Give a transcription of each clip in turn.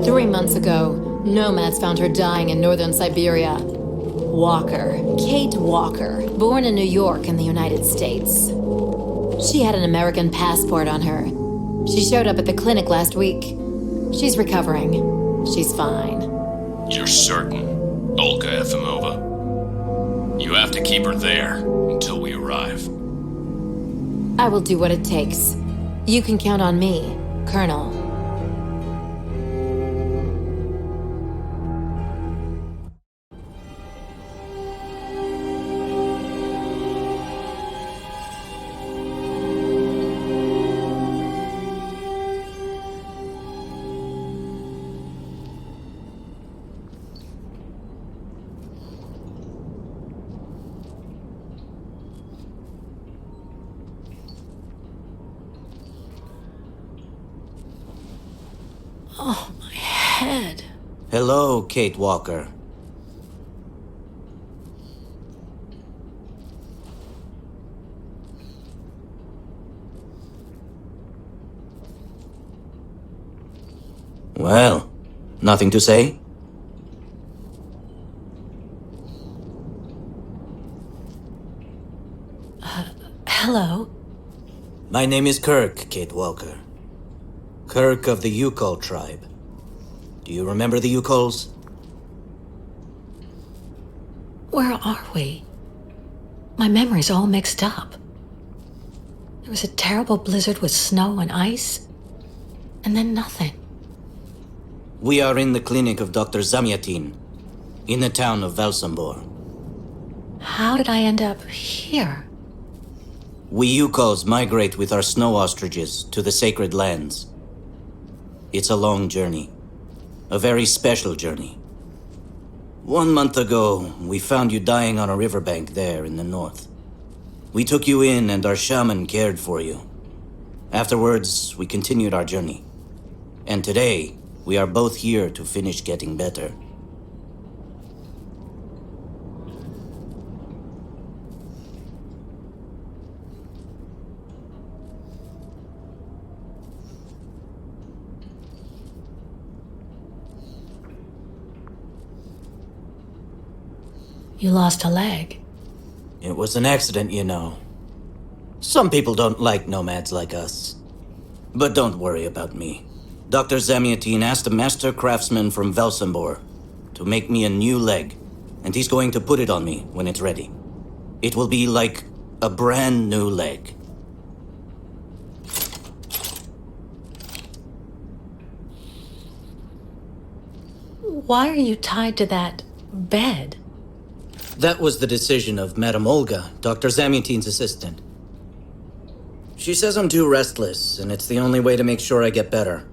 3 months ago, nomads found her dying in northern Syberia. Walker, Kate Walker, born in New York in the United States. She had an American passport on her. She showed up at the clinic last week. She's recovering. She's fine. You're certain, Olga Efimova? You have to keep her there until we arrive. I will do what it takes. You can count on me, Colonel. Oh, my head. Hello, Kate Walker. Well, nothing to say? Hello? My name is Kirk, Kate Walker. Kirk of the Sokal tribe. Do you remember the Sokals? Where are we? My memory's all mixed up. There was a terrible blizzard with snow and ice, and then nothing. We are in the clinic of Dr. Zamyatin, in the town of Valsambor. How did I end up here? We Sokals migrate with our snow ostriches to the sacred lands. It's a long journey. A very special journey. 1 month ago, we found you dying on a riverbank there in the north. We took you in and our shaman cared for you. Afterwards, we continued our journey. And today, we are both here to finish getting better. You lost a leg. It was an accident, you know. Some people don't like nomads like us. But don't worry about me. Dr. Zamyatin asked a master craftsman from Valsambor to make me a new leg, and he's going to put it on me when it's ready. It will be like a brand new leg. Why are you tied to that bed? That was the decision of Madame Olga, Dr. Zamyatin's assistant. She says I'm too restless, and it's the only way to make sure I get better.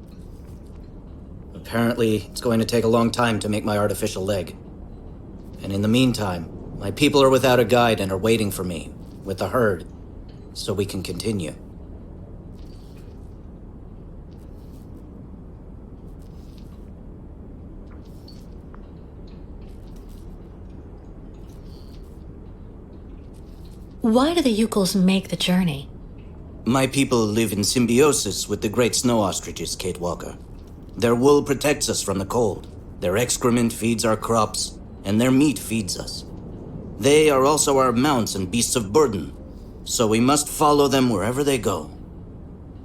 Apparently, it's going to take a long time to make my artificial leg. And in the meantime, my people are without a guide and are waiting for me, with the herd, so we can continue. Why do the Sokals make the journey? My people live in symbiosis with the great snow ostriches, Kate Walker. Their wool protects us from the cold. Their excrement feeds our crops, and their meat feeds us. They are also our mounts and beasts of burden, so we must follow them wherever they go.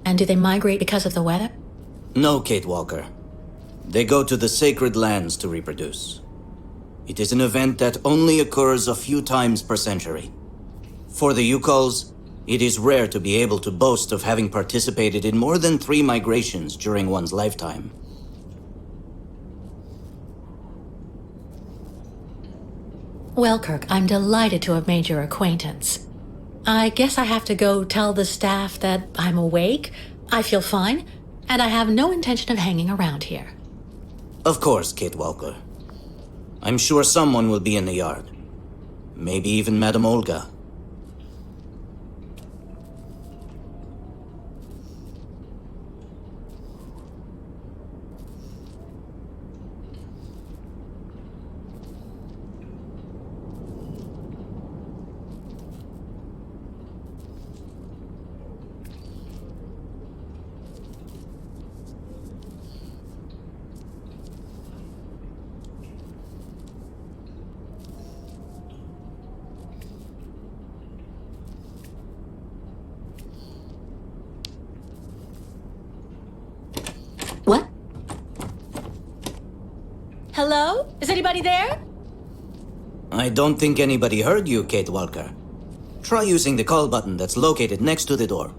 And do they migrate because of the weather? No, Kate Walker. They go to the sacred lands to reproduce. It is an event that only occurs a few times per century. For the Sokals, it is rare to be able to boast of having participated in more than 3 migrations during one's lifetime. Well, Kirk, I'm delighted to have made your acquaintance. I guess I have to go tell the staff that I'm awake, I feel fine, and I have no intention of hanging around here. Of course, Kate Walker. I'm sure someone will be in the yard. Maybe even Madame Olga. Hello? Is anybody there? I don't think anybody heard you, Kate Walker. Try using the call button that's located next to the door.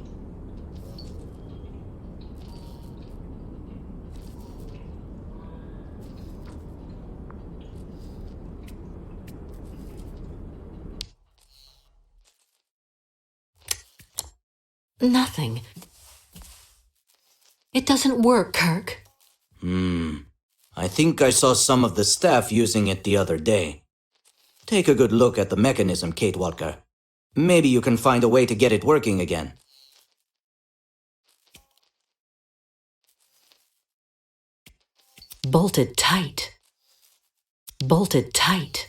Nothing. It doesn't work, Kirk. I think I saw some of the staff using it the other day. Take a good look at the mechanism, Kate Walker. Maybe you can find a way to get it working again. Bolted tight. Bolted tight.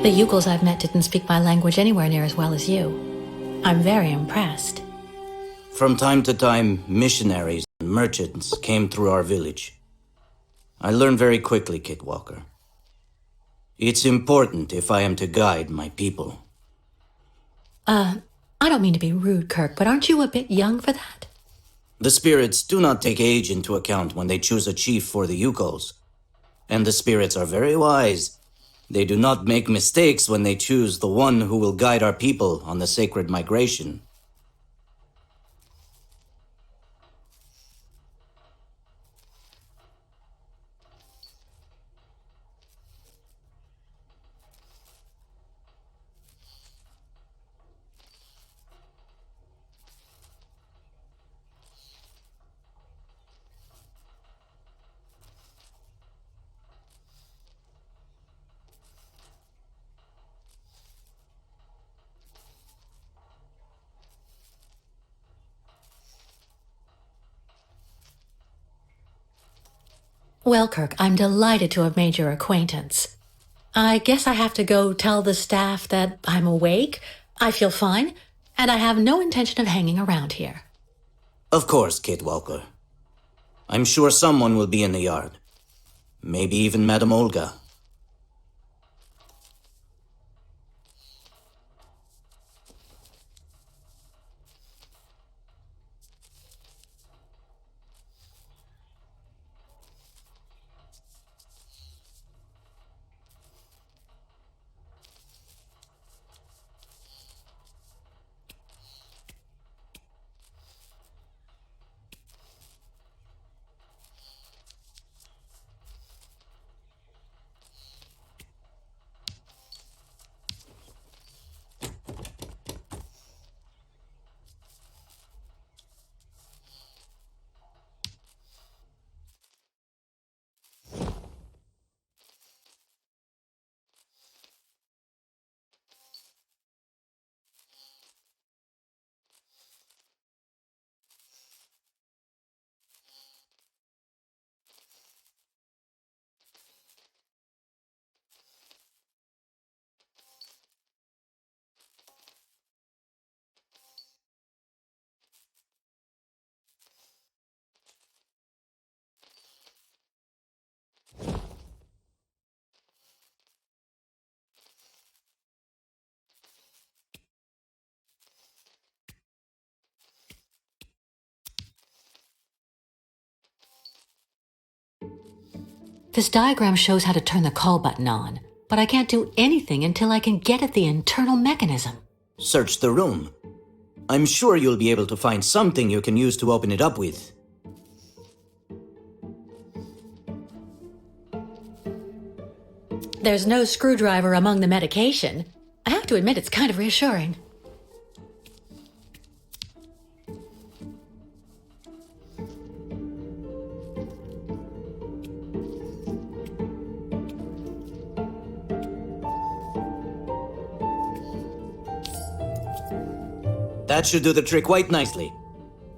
The Yukos I've met didn't speak my language anywhere near as well as you. I'm very impressed. From time to time, missionaries and merchants came through our village. I learned very quickly, Kate Walker. It's important if I am to guide my people. I don't mean to be rude, Kirk, but aren't you a bit young for that? The spirits do not take age into account when they choose a chief for the Yukos. And the spirits are very wise. They do not make mistakes when they choose the one who will guide our people on the sacred migration. Well, Kirk, I'm delighted to have made your acquaintance. I guess I have to go tell the staff that I'm awake, I feel fine, and I have no intention of hanging around here. Of course, Kate Walker. I'm sure someone will be in the yard. Maybe even Madame Olga. This diagram shows how to turn the call button on, but I can't do anything until I can get at the internal mechanism. Search the room. I'm sure you'll be able to find something you can use to open it up with. There's no screwdriver among the medication. I have to admit it's kind of reassuring. That should do the trick quite nicely.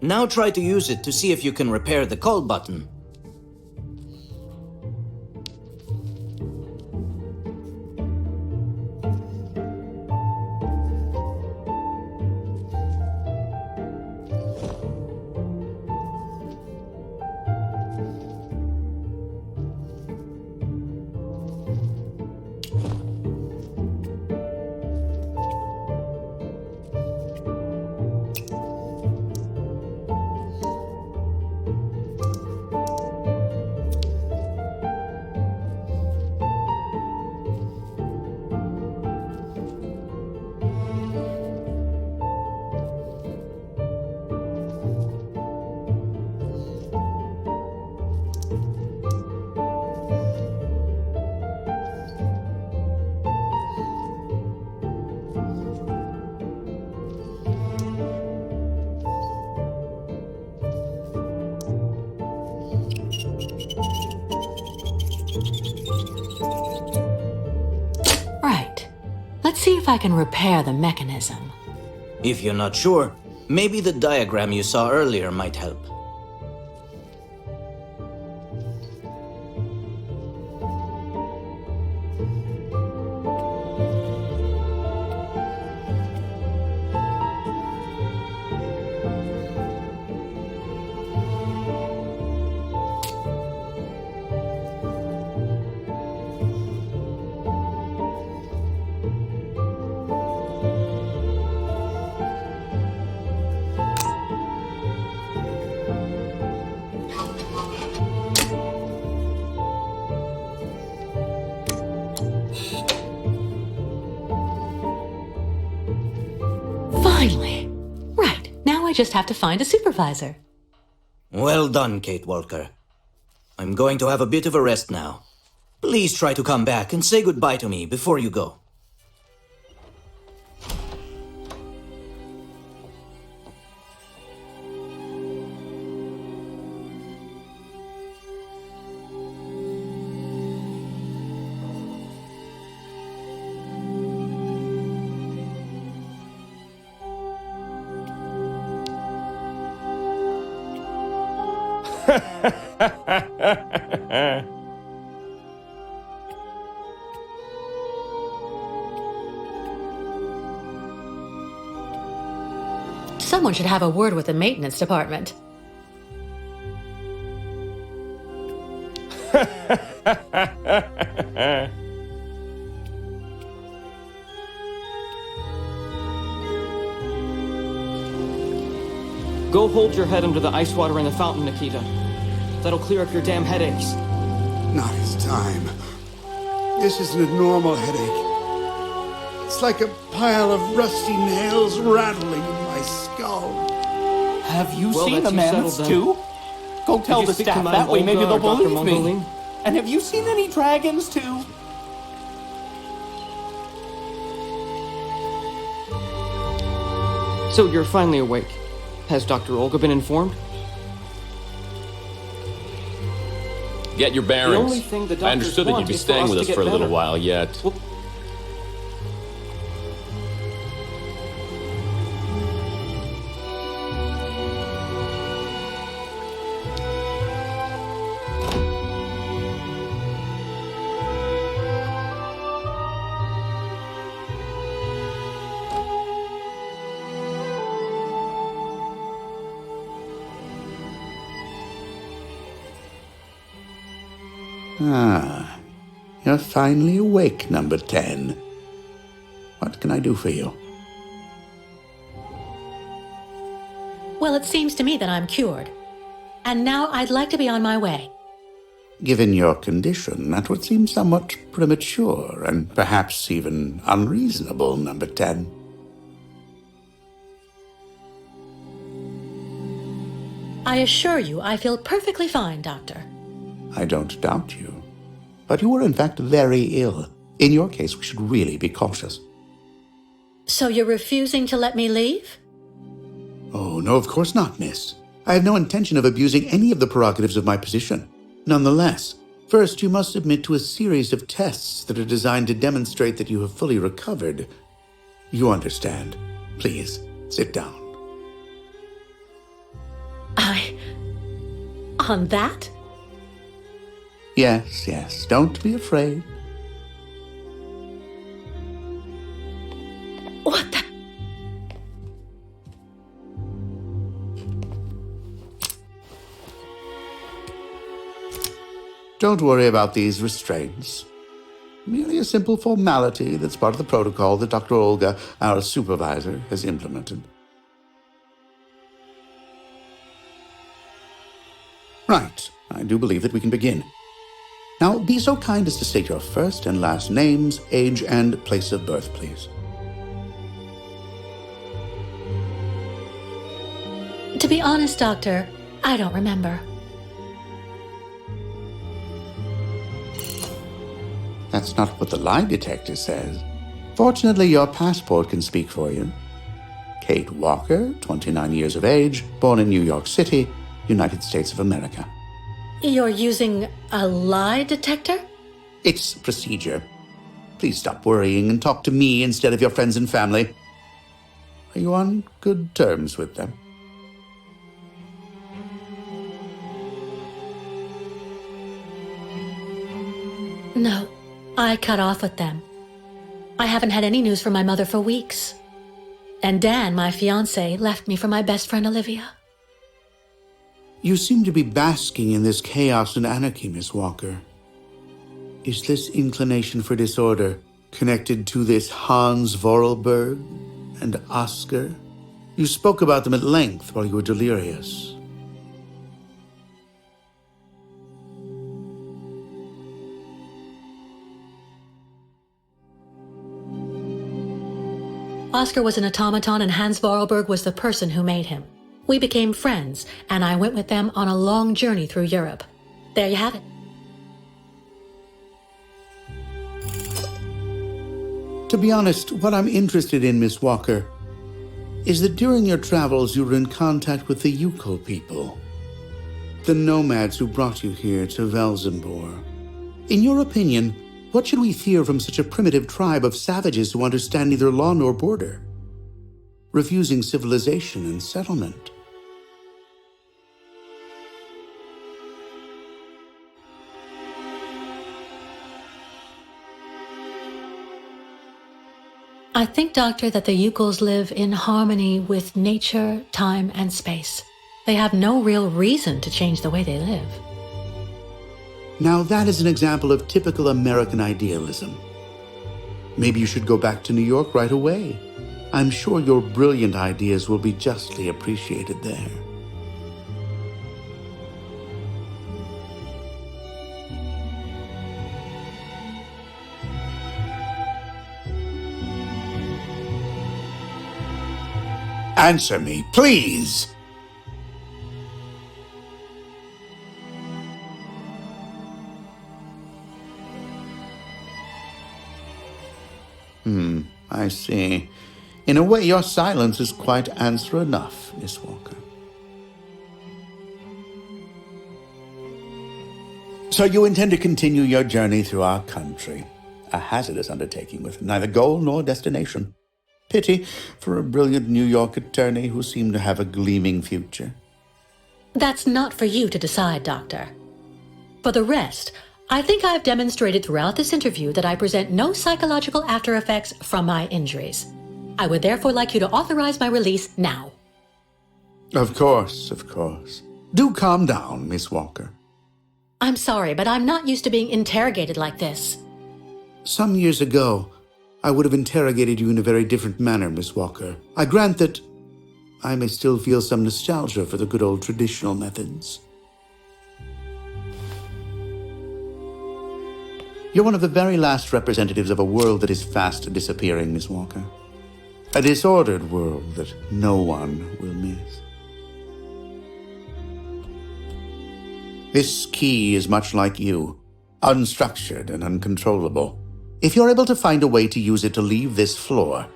Now try to use it to see if you can repair the call button. I can repair the mechanism. If you're not sure, maybe the diagram you saw earlier might help. Finally! Right, now I just have to find a supervisor. Well done, Kate Walker. I'm going to have a bit of a rest now. Please try to come back and say goodbye to me before you go. Someone should have a word with the maintenance department. Go hold your head under the ice water in the fountain, Nikita. That'll clear up your damn headaches. Not his time. This isn't a normal headache. It's like a pile of rusty nails rattling in my skull. Have you Well, seen that's the you settled mammoths then. too? Go tell you the speak to staff Madame that way, maybe Olga they'll or Dr. believe me. Mongoline? And have you seen any dragons too? So you're finally awake. Has Dr. Olga been informed? Get your bearings. only thing the I doctors understood that want you'd be is for staying us with to us get for a little better. while yet. Well, Ah, you're finally awake, number 10. What can I do for you? Well, it seems to me that I'm cured. And now I'd like to be on my way. Given your condition, that would seem somewhat premature and perhaps even unreasonable, number 10. I assure you I feel perfectly fine, Doctor. I don't doubt you. But you were in fact very ill. In your case, we should really be cautious. So you're refusing to let me leave? Oh, no, of course not, miss. I have no intention of abusing any of the prerogatives of my position. Nonetheless, first you must submit to a series of tests that are designed to demonstrate that you have fully recovered. You understand. Please, sit down. On that? Yes, yes, don't be afraid. What the? Don't worry about these restraints. Merely a simple formality that's part of the protocol that Dr. Olga, our supervisor, has implemented. Right, I do believe that we can begin. Now, be so kind as to state your first and last names, age, and place of birth, please. To be honest, Doctor, I don't remember. That's not what the lie detector says. Fortunately, your passport can speak for you. Kate Walker, 29 years of age, born in New York City, United States of America. You're using a lie detector? It's procedure. Please stop worrying and talk to me instead of your friends and family. Are you on good terms with them? No, I cut off with them. I haven't had any news from my mother for weeks. And Dan, my fiancé, left me for my best friend Olivia. You seem to be basking in this chaos and anarchy, Miss Walker. Is this inclination for disorder connected to this Hans Vorarlberg and Oscar? You spoke about them at length while you were delirious. Oscar was an automaton and Hans Vorarlberg was the person who made him. We became friends, and I went with them on a long journey through Europe. There you have it. To be honest, what I'm interested in, Miss Walker, is that during your travels you were in contact with the Yukol people, the nomads who brought you here to Velzenbor. In your opinion, what should we fear from such a primitive tribe of savages who understand neither law nor border, refusing civilization and settlement? I think, Doctor, that the Yukols live in harmony with nature, time, and space. They have no real reason to change the way they live. Now that is an example of typical American idealism. Maybe you should go back to New York right away. I'm sure your brilliant ideas will be justly appreciated there. Answer me, please! I see. In a way, your silence is quite answer enough, Miss Walker. So you intend to continue your journey through our country. A hazardous undertaking with neither goal nor destination. Pity for a brilliant New York attorney who seemed to have a gleaming future. That's not for you to decide, Doctor. For the rest, I think I've demonstrated throughout this interview that I present no psychological after effects from my injuries. I would therefore like you to authorize my release now. Of course, of course. Do calm down, Miss Walker. I'm sorry, but I'm not used to being interrogated like this. Some years ago, I would have interrogated you in a very different manner, Miss Walker. I grant that I may still feel some nostalgia for the good old traditional methods. You're one of the very last representatives of a world that is fast disappearing, Miss Walker. A disordered world that no one will miss. This key is much like you, unstructured and uncontrollable. If you're able to find a way to use it to leave this floor,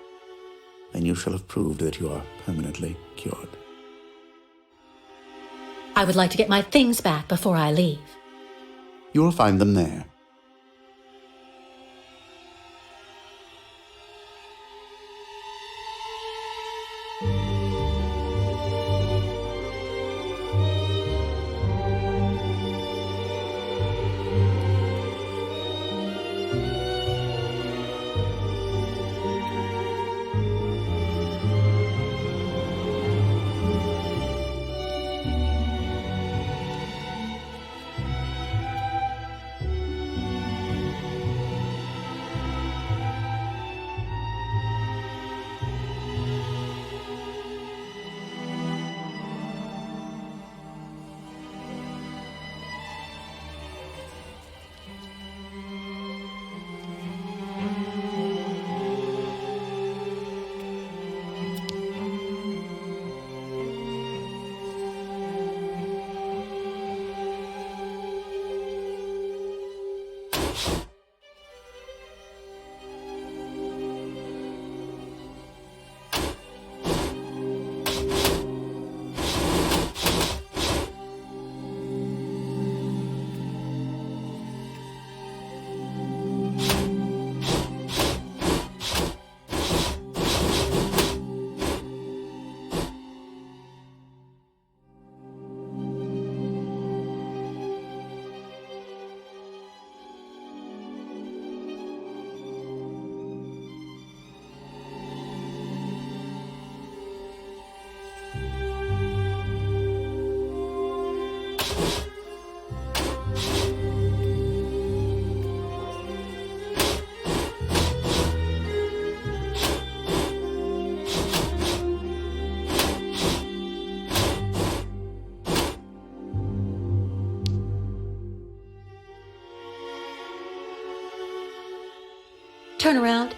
then you shall have proved that you are permanently cured. I would like to get my things back before I leave. You will find them there. Turn around.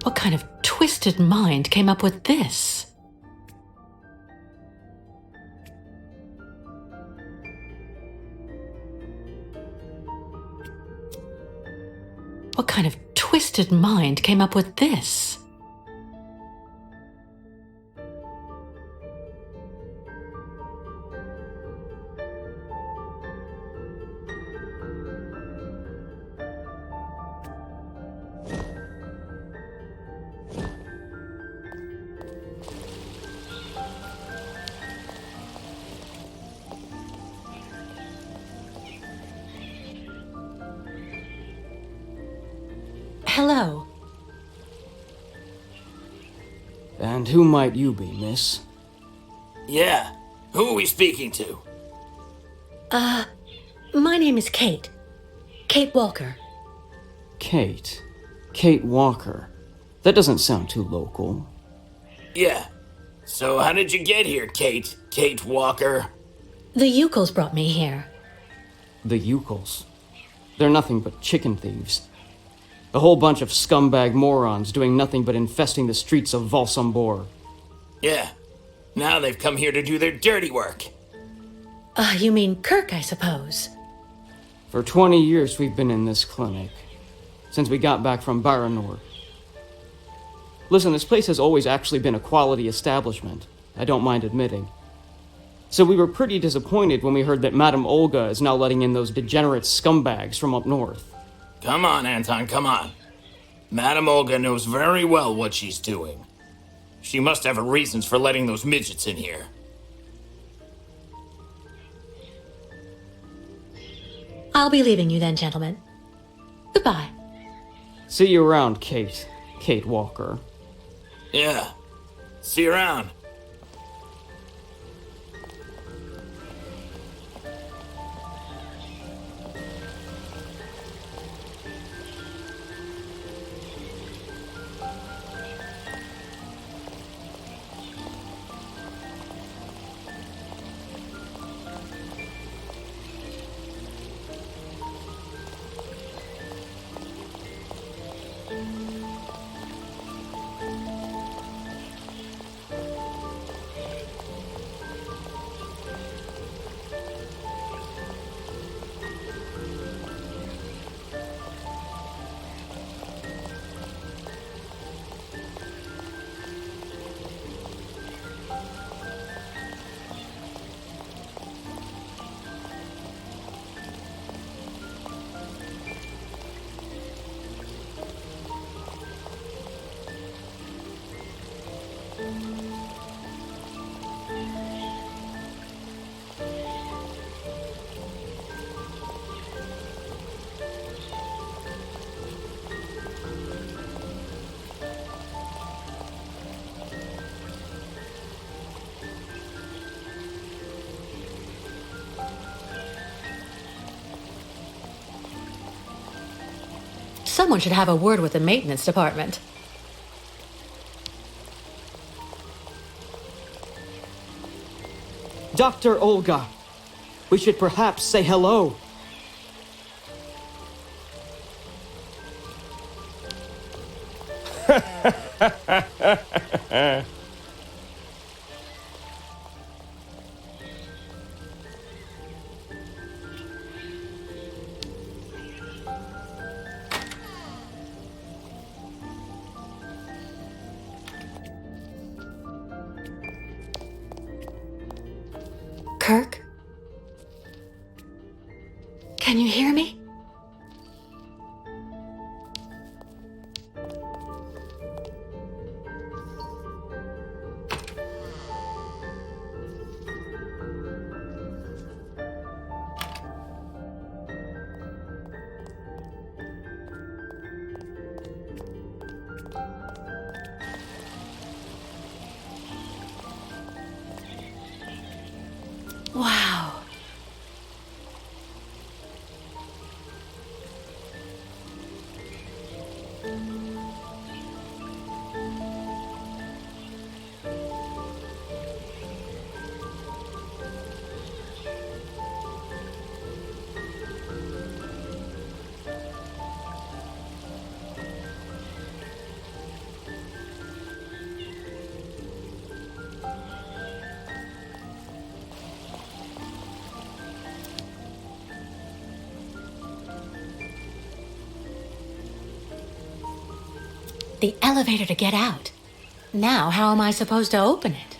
What kind of twisted mind came up with this? What kind of twisted mind came up with this? Hello. And who might you be, miss? Yeah, who are we speaking to? My name is Kate. Kate Walker. Kate. Kate Walker. That doesn't sound too local. Yeah, so how did you get here, Kate? Kate Walker? The Ukels brought me here. The Ukels. They're nothing but chicken thieves. A whole bunch of scumbag morons doing nothing but infesting the streets of Valsambor. Yeah, now they've come here to do their dirty work. You mean Kirk, I suppose. For 20 years we've been in this clinic. Since we got back from Baranor. Listen, this place has always actually been a quality establishment. I don't mind admitting. So we were pretty disappointed when we heard that Madame Olga is now letting in those degenerate scumbags from up north. Come on, Anton, come on. Madame Olga knows very well what she's doing. She must have her reasons for letting those midgets in here. I'll be leaving you then, gentlemen. Goodbye. See you around, Kate. Kate Walker. Yeah, see you around. Someone should have a word with the maintenance department. Dr. Olga, we should perhaps say hello. Kirk? Can you hear me? Wow. The elevator to get out. Now, how am I supposed to open it?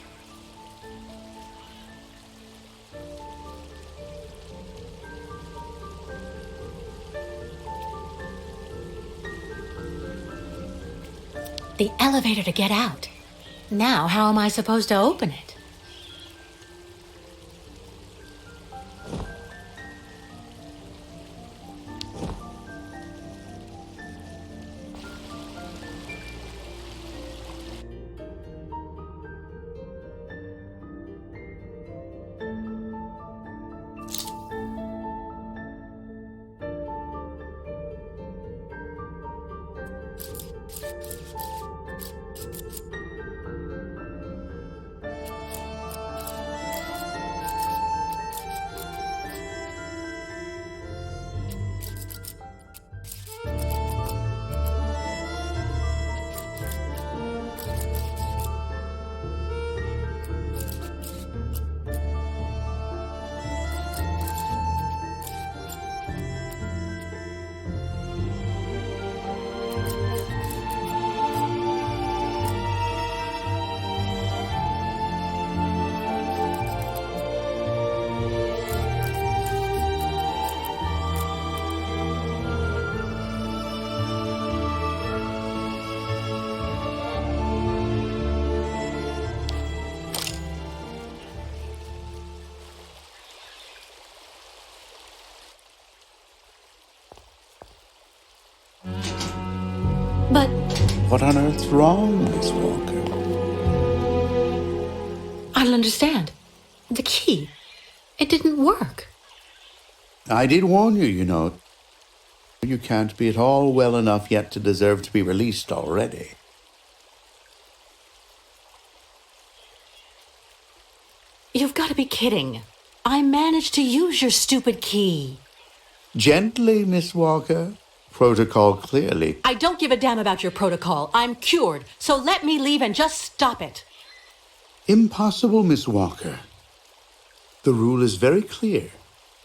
The elevator to get out. Now, how am I supposed to open it? But What on earth's wrong, Miss Walker? I don't understand. The key. It didn't work. I did warn you, you know. You can't be at all well enough yet to deserve to be released already. You've got to be kidding. I managed to use your stupid key. Gently, Miss Walker. Protocol clearly. I don't give a damn about your protocol. I'm cured, so let me leave and just stop it. Impossible, Miss Walker. The rule is very clear.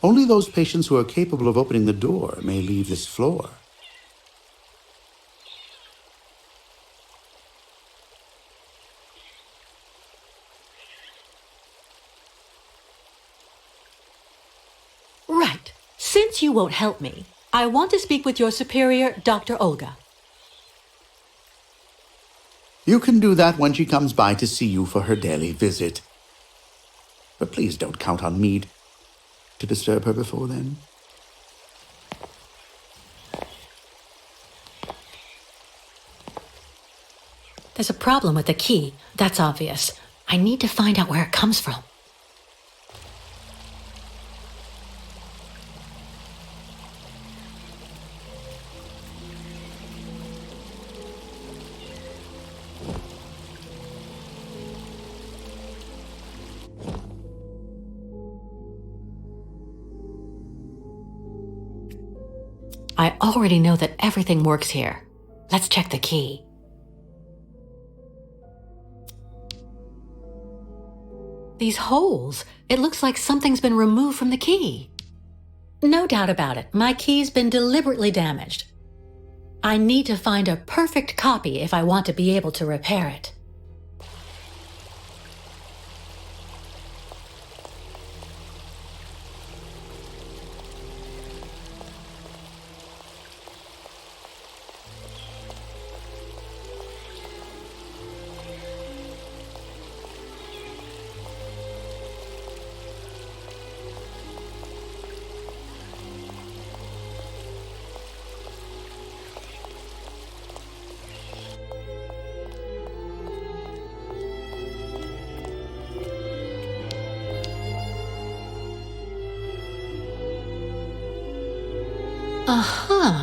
Only those patients who are capable of opening the door may leave this floor. Right. Since you won't help me, I want to speak with your superior, Dr. Olga. You can do that when she comes by to see you for her daily visit. But please don't count on me to disturb her before then. There's a problem with the key. That's obvious. I need to find out where it comes from. I already know that everything works here. Let's check the key. These holes, it looks like something's been removed from the key. No doubt about it, my key's been deliberately damaged. I need to find a perfect copy if I want to be able to repair it. Uh-huh.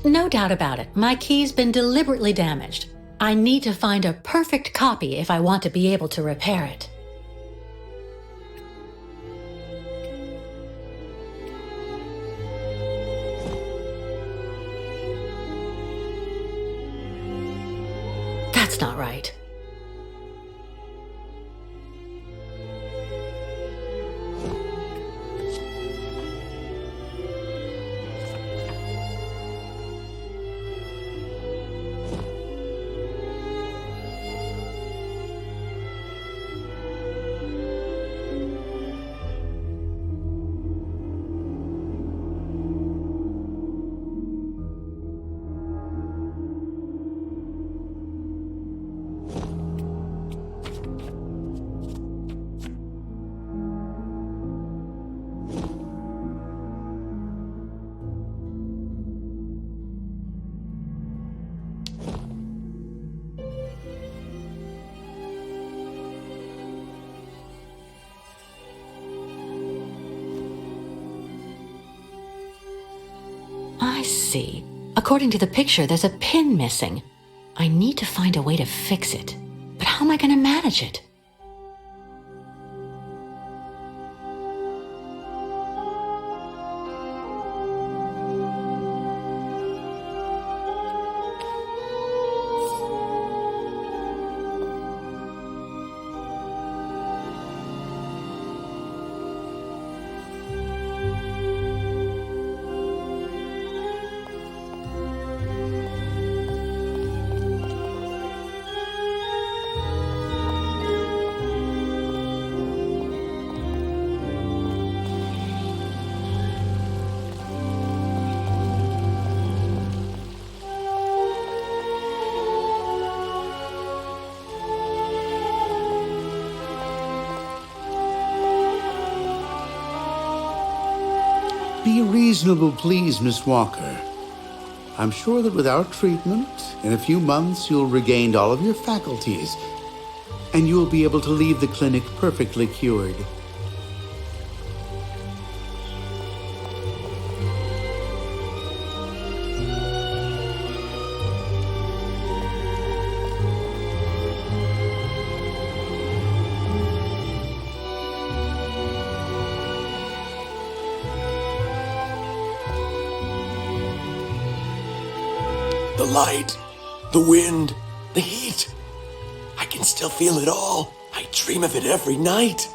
No doubt about it. My key's been deliberately damaged. I need to find a perfect copy if I want to be able to repair it. That's not right. I see. According to the picture, there's a pin missing. I need to find a way to fix it. But how am I going to manage it? Be reasonable, please, Miss Walker. I'm sure that with our treatment, in a few months you'll regain all of your faculties, and you'll be able to leave the clinic perfectly cured. The light, the wind, the heat. I can still feel it all. I dream of it every night.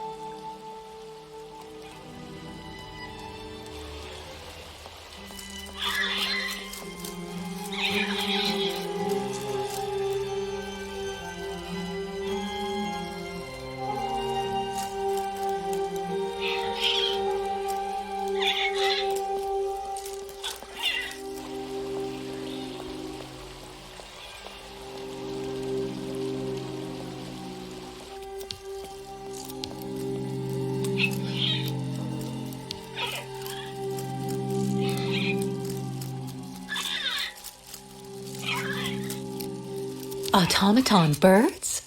Automaton birds?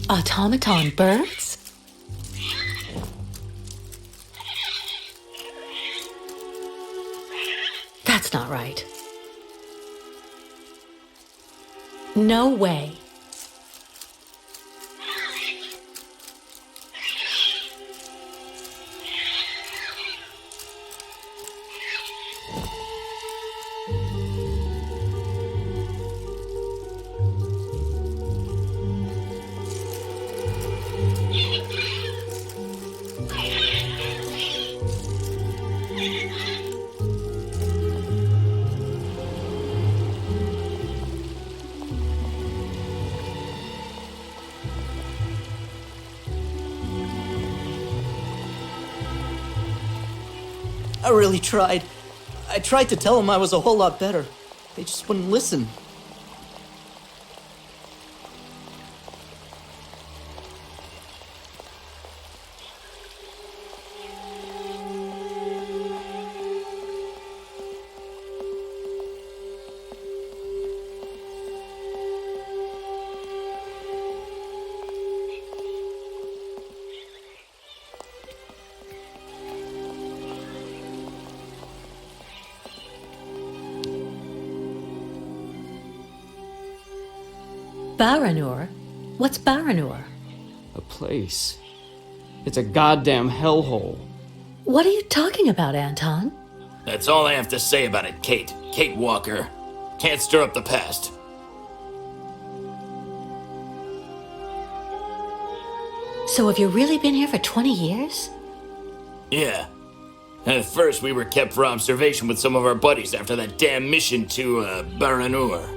Automaton birds? That's not right. No way. I really tried. I tried to tell him I was a whole lot better. They just wouldn't listen. Baranur? What's Baranur? A place. It's a goddamn hellhole. What are you talking about, Anton? That's all I have to say about it, Kate. Kate Walker. Can't stir up the past. So have you really been here for 20 years? Yeah. At first, we were kept for observation with some of our buddies after that damn mission to, Baranur.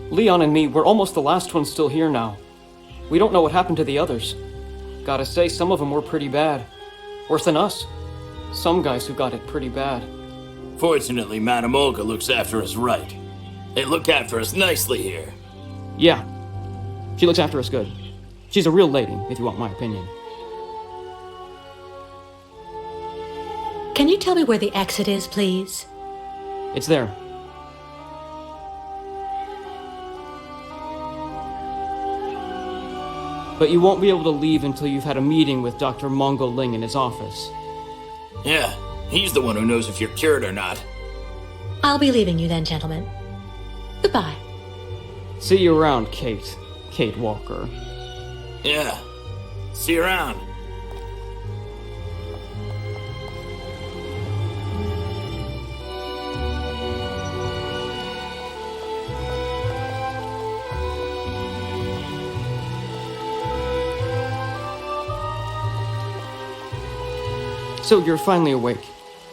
Leon and me, we're almost the last ones still here now. We don't know what happened to the others. Gotta say, some of them were pretty bad. Worse than us. Some guys who got it pretty bad. Fortunately, Madame Olga looks after us right. They look after us nicely here. Yeah. She looks after us good. She's a real lady, if you want my opinion. Can you tell me where the exit is, please? It's there. But you won't be able to leave until you've had a meeting with Dr. Mongo Ling in his office. Yeah, he's the one who knows if you're cured or not. I'll be leaving you then, gentlemen. Goodbye. See you around, Kate. Kate Walker. Yeah. See you around. So you're finally awake.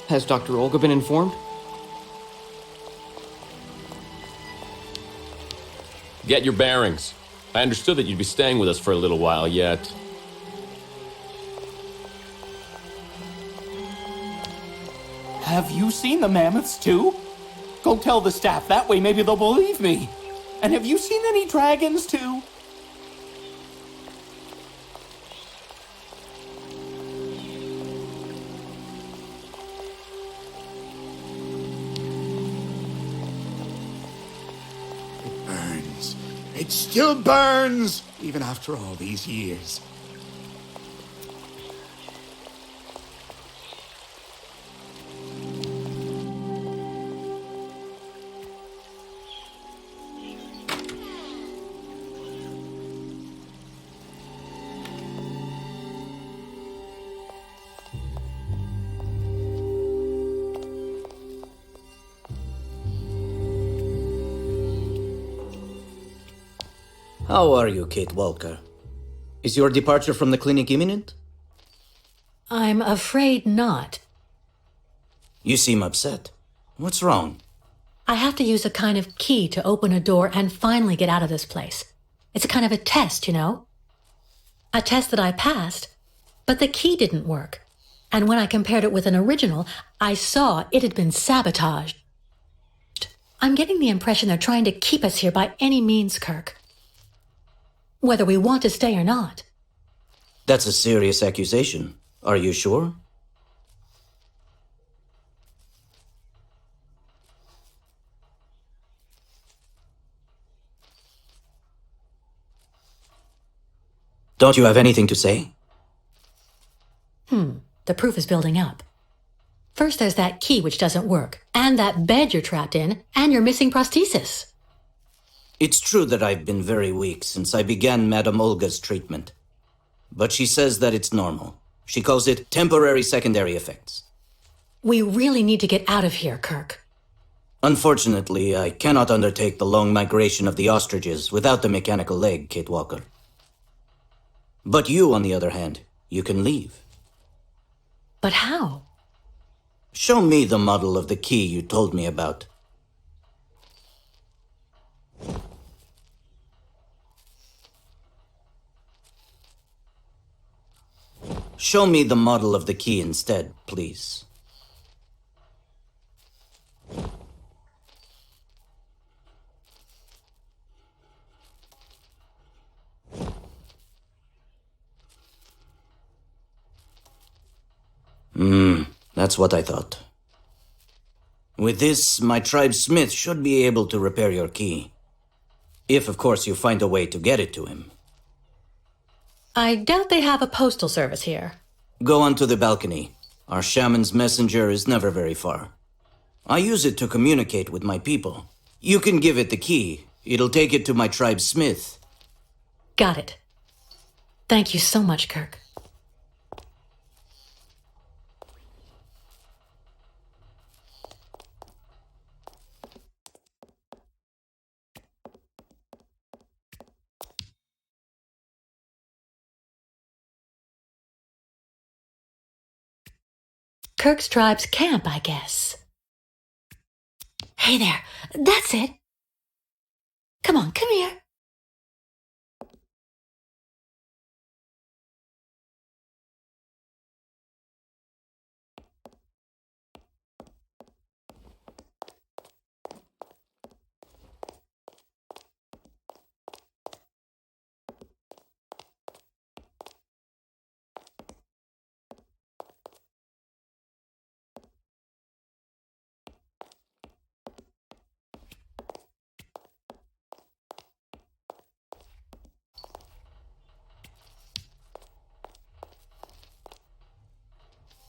Has Dr. Olga been informed? Get your bearings. I understood that you'd be staying with us for a little while yet. Have you seen the mammoths too? Go tell the staff, that way maybe they'll believe me. And have you seen any dragons too? Burns. It still burns, even after all these years. How are you, Kate Walker? Is your departure from the clinic imminent? I'm afraid not. You seem upset. What's wrong? I have to use a kind of key to open a door and finally get out of this place. It's a kind of a test, you know? A test that I passed, but the key didn't work. And when I compared it with an original, I saw it had been sabotaged. I'm getting the impression they're trying to keep us here by any means, Kirk. Whether we want to stay or not. That's a serious accusation. Are you sure? Don't you have anything to say? The proof is building up. First there's that key which doesn't work, and that bed you're trapped in, and your missing prosthesis. It's true that I've been very weak since I began Madame Olga's treatment. But she says that it's normal. She calls it temporary secondary effects. We really need to get out of here, Kirk. Unfortunately, I cannot undertake the long migration of the ostriches without the mechanical leg, Kate Walker. But you, on the other hand, you can leave. But how? Show me the model of the key you told me about. Show me the model of the key instead, please. That's what I thought. With this, my tribe smith should be able to repair your key. If, of course, you find a way to get it to him. I doubt they have a postal service here. Go onto the balcony. Our shaman's messenger is never very far. I use it to communicate with my people. You can give it the key. It'll take it to my tribe smith. Got it. Thank you so much, Kirk. Kirk's tribe's camp, I guess. Hey there, that's it. Come on, come here.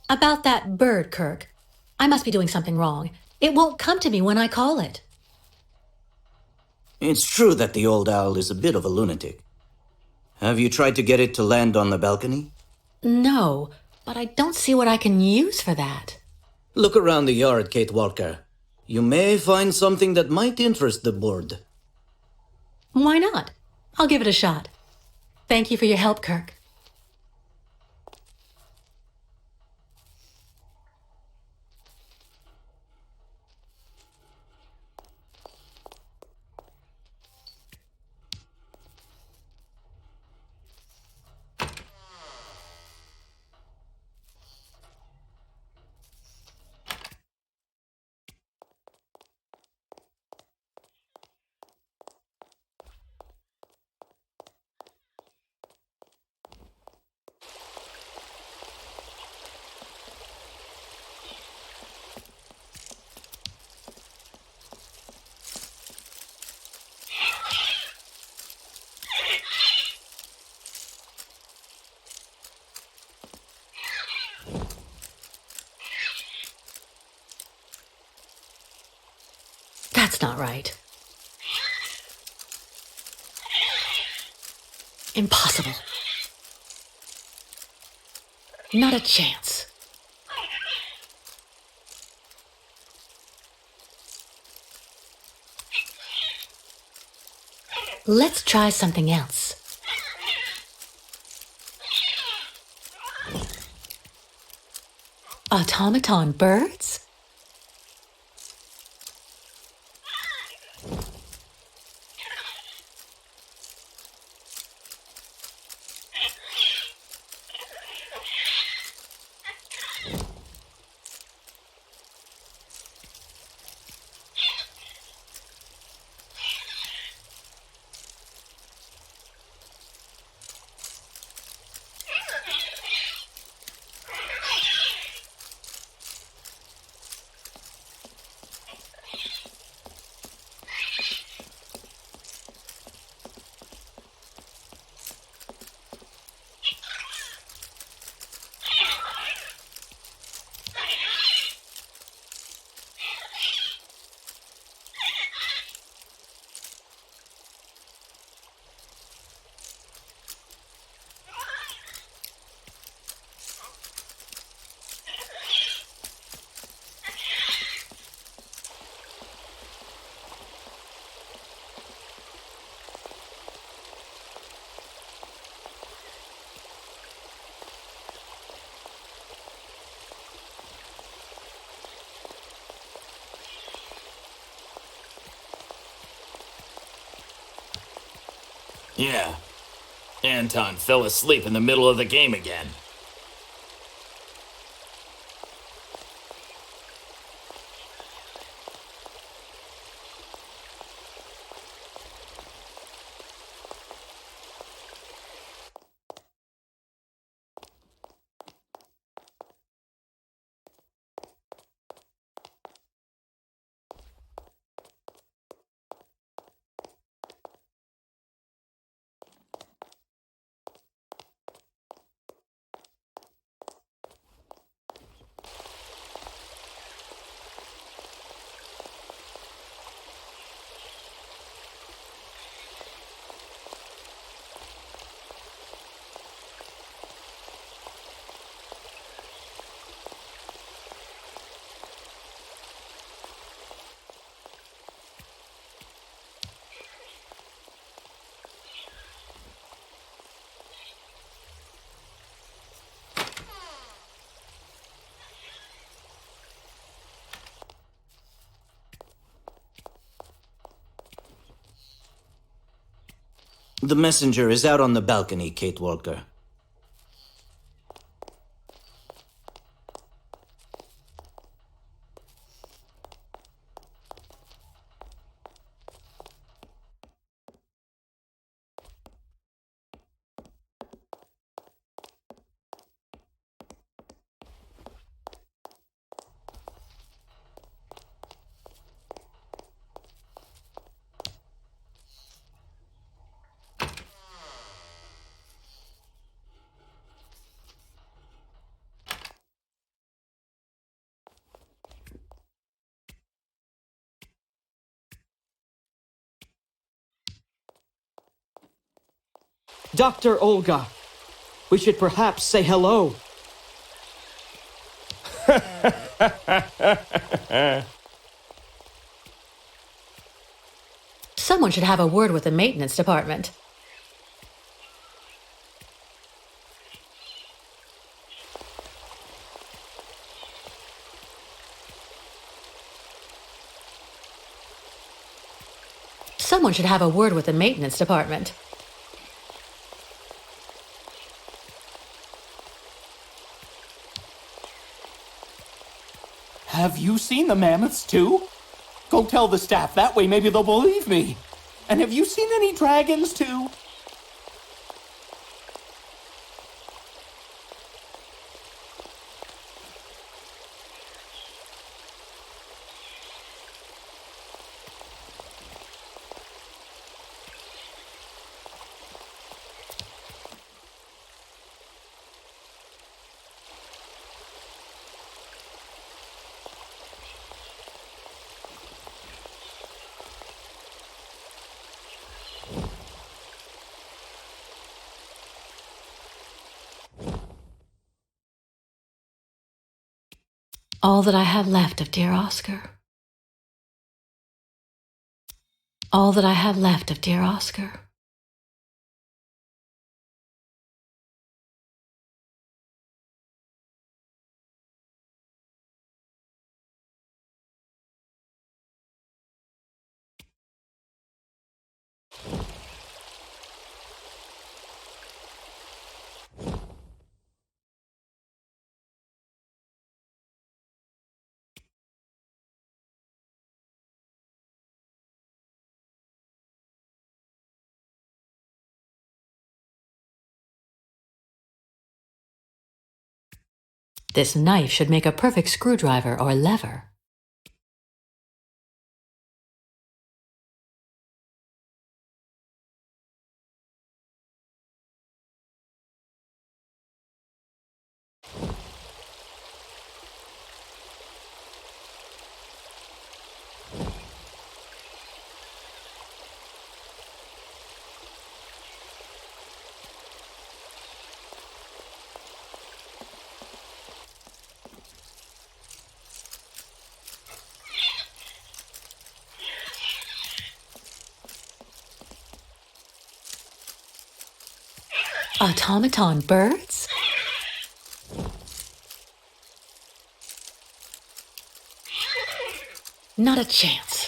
About that bird, Kirk. I must be doing something wrong. It won't come to me when I call it. It's true that the old owl is a bit of a lunatic. Have you tried to get it to land on the balcony? No, but I don't see what I can use for that. Look around the yard, Kate Walker. You may find something that might interest the board. Why not? I'll give it a shot. Thank you for your help, Kirk. That's not right. Impossible. Not a chance. Let's try something else. Automaton birds? Yeah. Anton fell asleep in the middle of the game again. The messenger is out on the balcony, Kate Walker. Dr. Olga, we should perhaps say hello. Someone should have a word with the maintenance department. Someone should have a word with the maintenance department. Have you seen the mammoths too? Go tell the staff, that way maybe they'll believe me. And have you seen any dragons too? All that I have left of dear Oscar. All that I have left of dear Oscar. This knife should make a perfect screwdriver or lever. Automaton birds? Not a chance.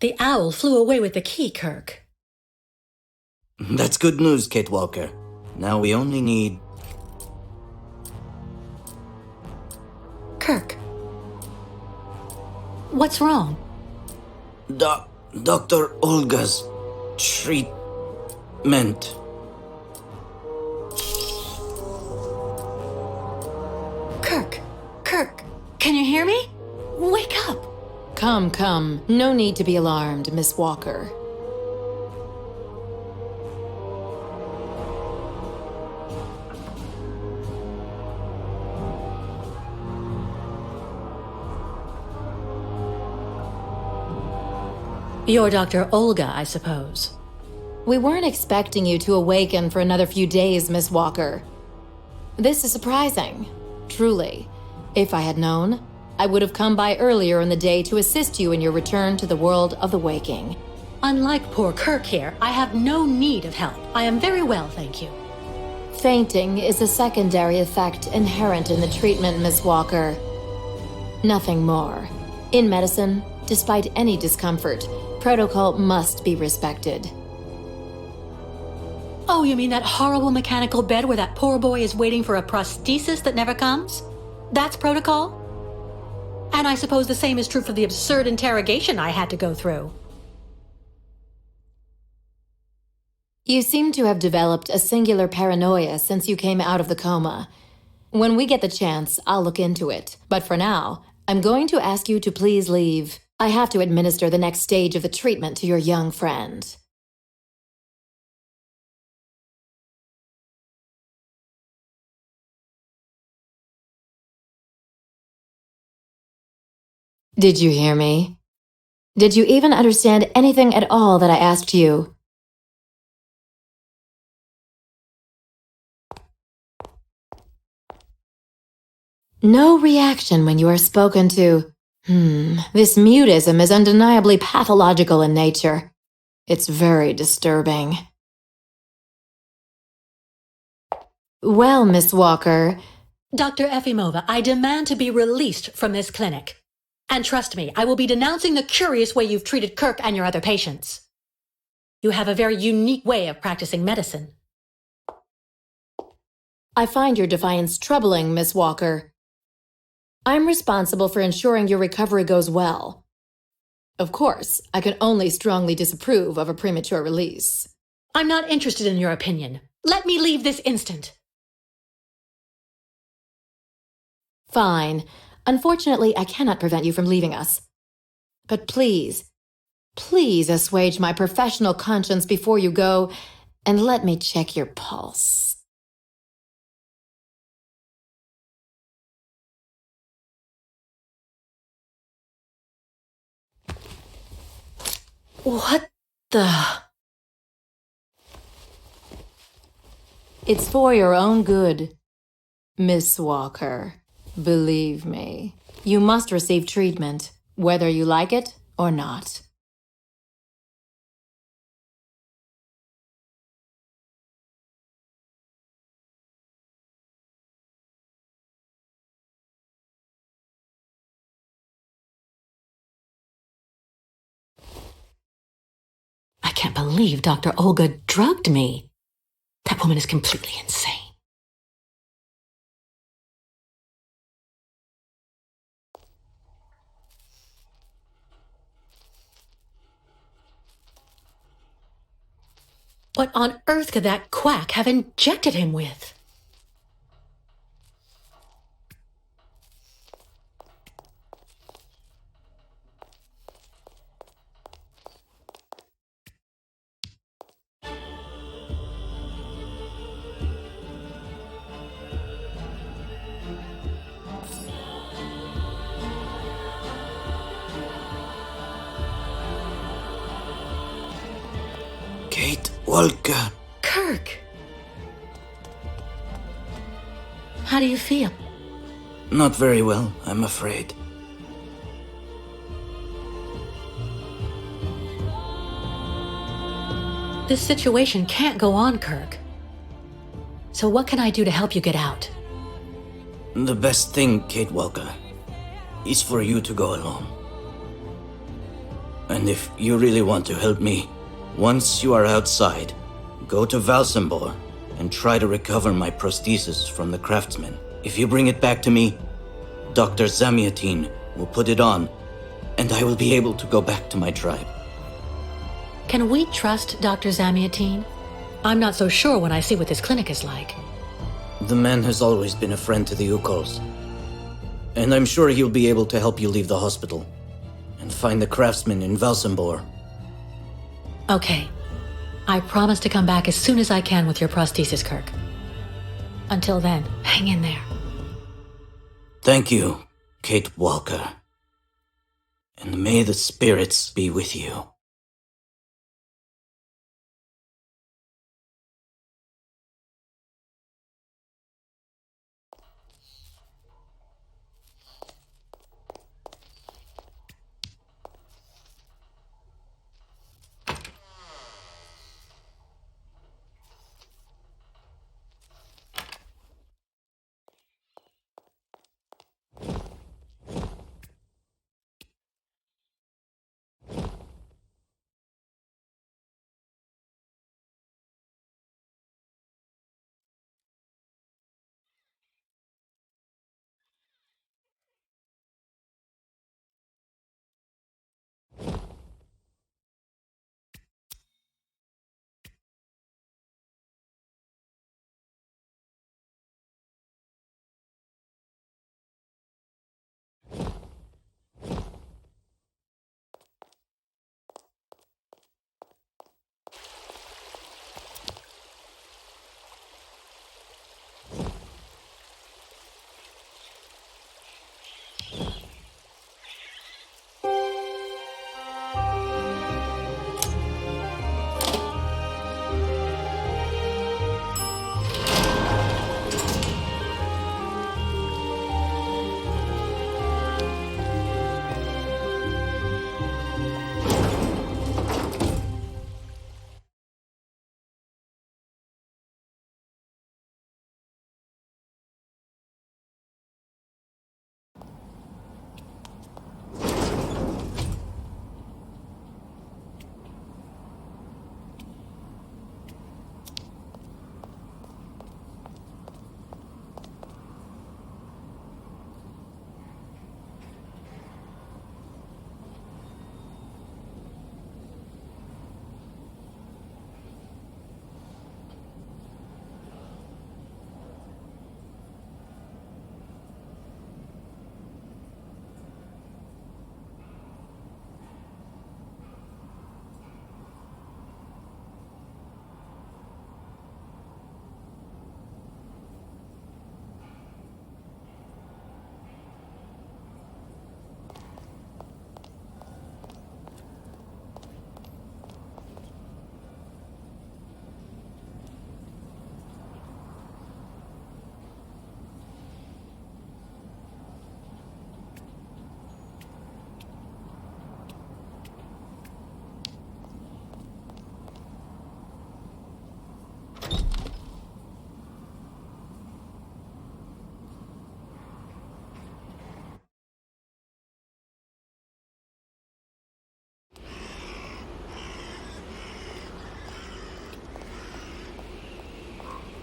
The owl flew away with the key, Kirk. That's good news, Kate Walker. Now we only need... Kirk. What's wrong? Dr. Olga's treatment. Kirk, can you hear me? Wake up! Come. No need to be alarmed, Miss Walker. You're Dr. Olga, I suppose. We weren't expecting you to awaken for another few days, Miss Walker. This is surprising, truly. If I had known, I would have come by earlier in the day to assist you in your return to the world of the waking. Unlike poor Kirk here, I have no need of help. I am very well, thank you. Fainting is a secondary effect inherent in the treatment, Miss Walker. Nothing more. In medicine, despite any discomfort, protocol must be respected. Oh, you mean that horrible mechanical bed where that poor boy is waiting for a prosthesis that never comes? That's protocol? And I suppose the same is true for the absurd interrogation I had to go through. You seem to have developed a singular paranoia since you came out of the coma. When we get the chance, I'll look into it. But for now, I'm going to ask you to please leave. I have to administer the next stage of the treatment to your young friend. Did you hear me? Did you even understand anything at all that I asked you? No reaction when you are spoken to. This mutism is undeniably pathological in nature. It's very disturbing. Well, Miss Walker... Dr. Efimova, I demand to be released from this clinic. And trust me, I will be denouncing the curious way you've treated Kirk and your other patients. You have a very unique way of practicing medicine. I find your defiance troubling, Miss Walker. I'm responsible for ensuring your recovery goes well. Of course, I can only strongly disapprove of a premature release. I'm not interested in your opinion. Let me leave this instant. Fine. Unfortunately, I cannot prevent you from leaving us. But please assuage my professional conscience before you go, and let me check your pulse. What the... It's for your own good, Miss Walker. Believe me, you must receive treatment, whether you like it or not. I can't believe Dr. Olga drugged me. That woman is completely insane. What on earth could that quack have injected him with? Kate Walker. Kirk! How do you feel? Not very well, I'm afraid. This situation can't go on, Kirk. So what can I do to help you get out? The best thing, Kate Walker, is for you to go alone. And if you really want to help me, once you are outside, go to Valsambor and try to recover my prosthesis from the craftsman. If you bring it back to me, Dr. Zamiatine will put it on, and I will be able to go back to my tribe. Can we trust Dr. Zamiatine? I'm not so sure when I see what this clinic is like. The man has always been a friend to the Ukols, and I'm sure he'll be able to help you leave the hospital and find the craftsman in Valsambor. Okay. I promise to come back as soon as I can with your prosthesis, Kirk. Until then, hang in there. Thank you, Kate Walker. And may the spirits be with you.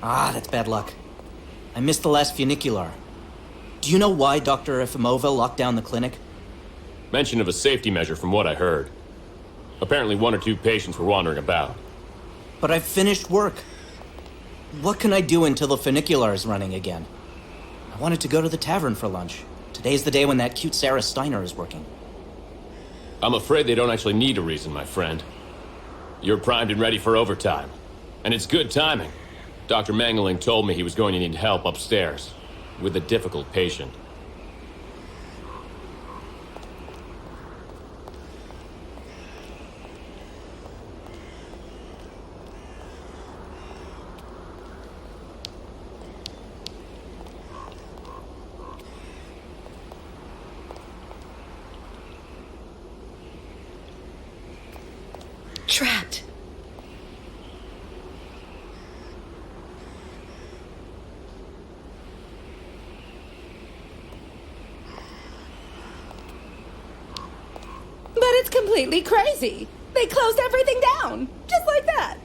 Ah, that's bad luck. I missed the last funicular. Do you know why Dr. Efimova locked down the clinic? Mention of a safety measure from what I heard. Apparently 1 or 2 patients were wandering about. But I've finished work. What can I do until the funicular is running again? I wanted to go to the tavern for lunch. Today's the day when that cute Sarah Steiner is working. I'm afraid they don't actually need a reason, my friend. You're primed and ready for overtime. And it's good timing. Dr. Mangling told me he was going to need help upstairs with a difficult patient. Trapped. But it's completely crazy. They closed everything down, just like that.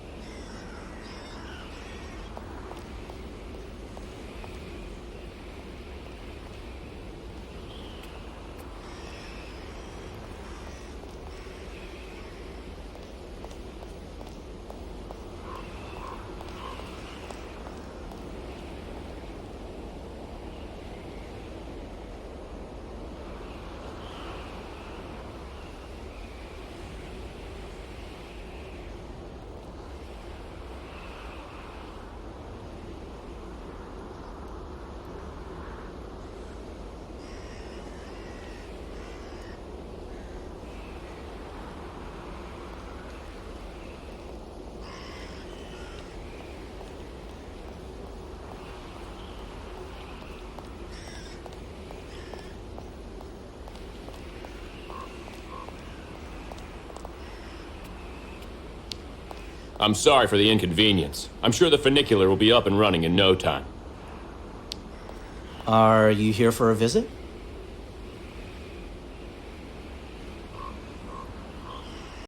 I'm sorry for the inconvenience. I'm sure the funicular will be up and running in no time. Are you here for a visit?